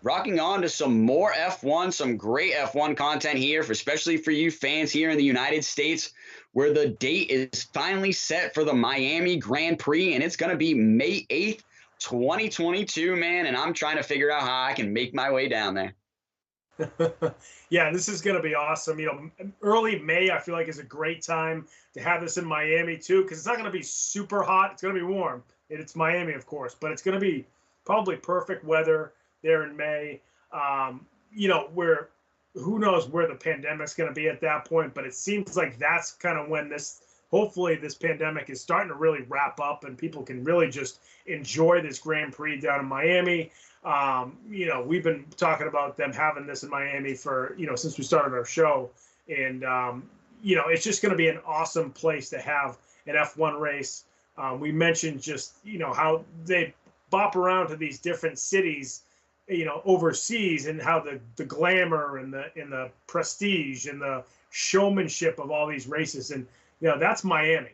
rocking on to some more F1, some great F1 content here, especially for you fans here in the United States, where the date is finally set for the Miami Grand Prix, and it's going to be May 8th, 2022, man, and I'm trying to figure out how I can make my way down there. Yeah, this is going to be awesome. Early May, I feel like, is a great time to have this in Miami, too, because it's not going to be super hot. It's going to be warm. And it's Miami, of course, but it's going to be probably perfect weather there in May. Where who knows where the pandemic's going to be at that point, but it seems like that's kind of when hopefully this pandemic is starting to really wrap up and people can really just enjoy this Grand Prix down in Miami. We've been talking about them having this in Miami for, since we started our show. And, it's just going to be an awesome place to have an F1 race. We mentioned just, how they bop around to these different cities, overseas, and how the glamour and the prestige and the showmanship of all these races. And, that's Miami.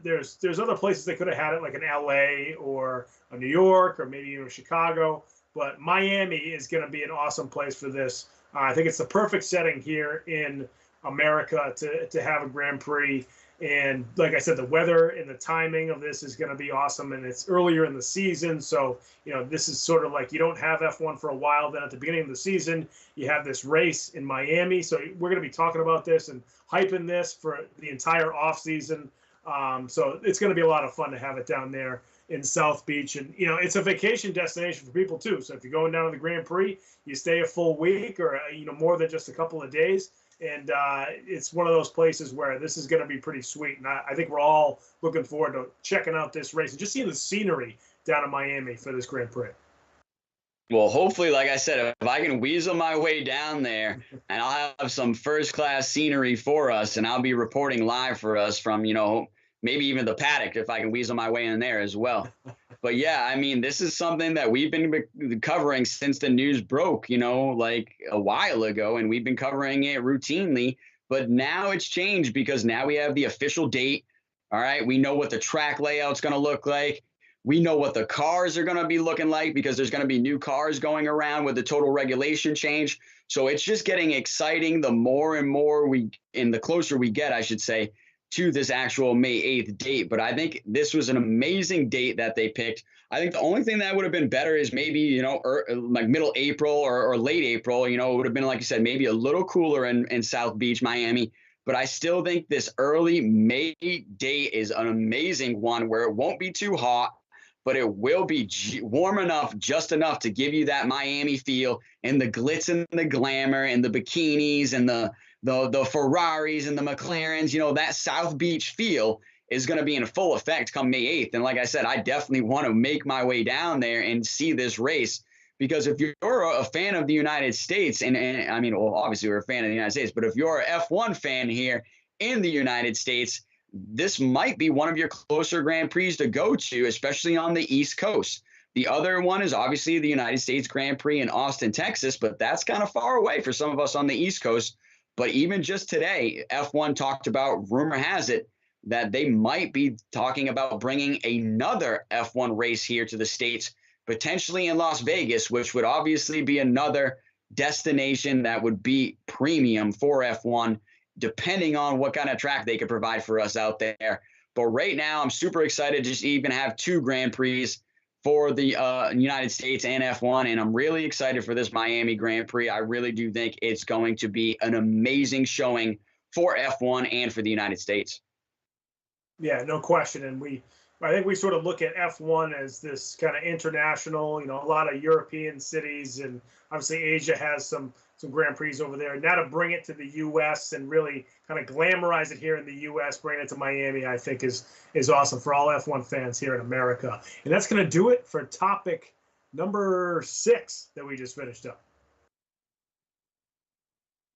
There's other places they could have had it, like in LA or New York or maybe Chicago. But Miami is going to be an awesome place for this. I think it's the perfect setting here in America to have a Grand Prix. And like I said, the weather and the timing of this is going to be awesome. And it's earlier in the season. So, this is sort of like you don't have F1 for a while. Then at the beginning of the season, you have this race in Miami. So we're going to be talking about this and hyping this for the entire off season. So it's going to be a lot of fun to have it down there in South Beach. And, it's a vacation destination for people too. So if you're going down to the Grand Prix, you stay a full week or, more than just a couple of days. And it's one of those places where this is going to be pretty sweet. And I think we're all looking forward to checking out this race and just seeing the scenery down in Miami for this Grand Prix. Well, hopefully, like I said, if I can weasel my way down there and I'll have some first-class scenery for us and I'll be reporting live for us from, maybe even the paddock if I can weasel my way in there as well. But yeah, I mean, this is something that we've been covering since the news broke, like a while ago, and we've been covering it routinely. But now it's changed because now we have the official date. All right. We know what the track layout's going to look like. We know what the cars are going to be looking like because there's going to be new cars going around with the total regulation change. So it's just getting exciting the more and more the closer we get, I should say, to this actual May 8th date. But I think this was an amazing date that they picked. I think the only thing that would have been better is maybe, like middle April or late April, it would have been, like you said, maybe a little cooler in South Beach, Miami. But I still think this early May date is an amazing one where it won't be too hot, but it will be warm enough, just enough to give you that Miami feel and the glitz and the glamour and the bikinis and the Ferraris and the McLarens, that South Beach feel is going to be in full effect come May 8th. And like I said, I definitely want to make my way down there and see this race because if you're a fan of the United States, and I mean, well, obviously we're a fan of the United States, but if you're an F1 fan here in the United States, this might be one of your closer Grand Prix to go to, especially on the East Coast. The other one is obviously the United States Grand Prix in Austin, Texas, but that's kind of far away for some of us on the East Coast. But even just today, F1 talked about, rumor has it, that they might be talking about bringing another F1 race here to the States, potentially in Las Vegas, which would obviously be another destination that would be premium for F1, depending on what kind of track they could provide for us out there. But right now, I'm super excited to just even have two Grand Prix for the United States and F1, and I'm really excited for this Miami Grand Prix. I really do think it's going to be an amazing showing for F1 and for the United States. Yeah, no question. And I think we sort of look at F1 as this kind of international, a lot of European cities, and obviously Asia has some Grand Prix over there. And now to bring it to the U.S. and really kind of glamorize it here in the U.S., bring it to Miami, I think is awesome for all F1 fans here in America. And that's going to do it for topic number 6 that we just finished up.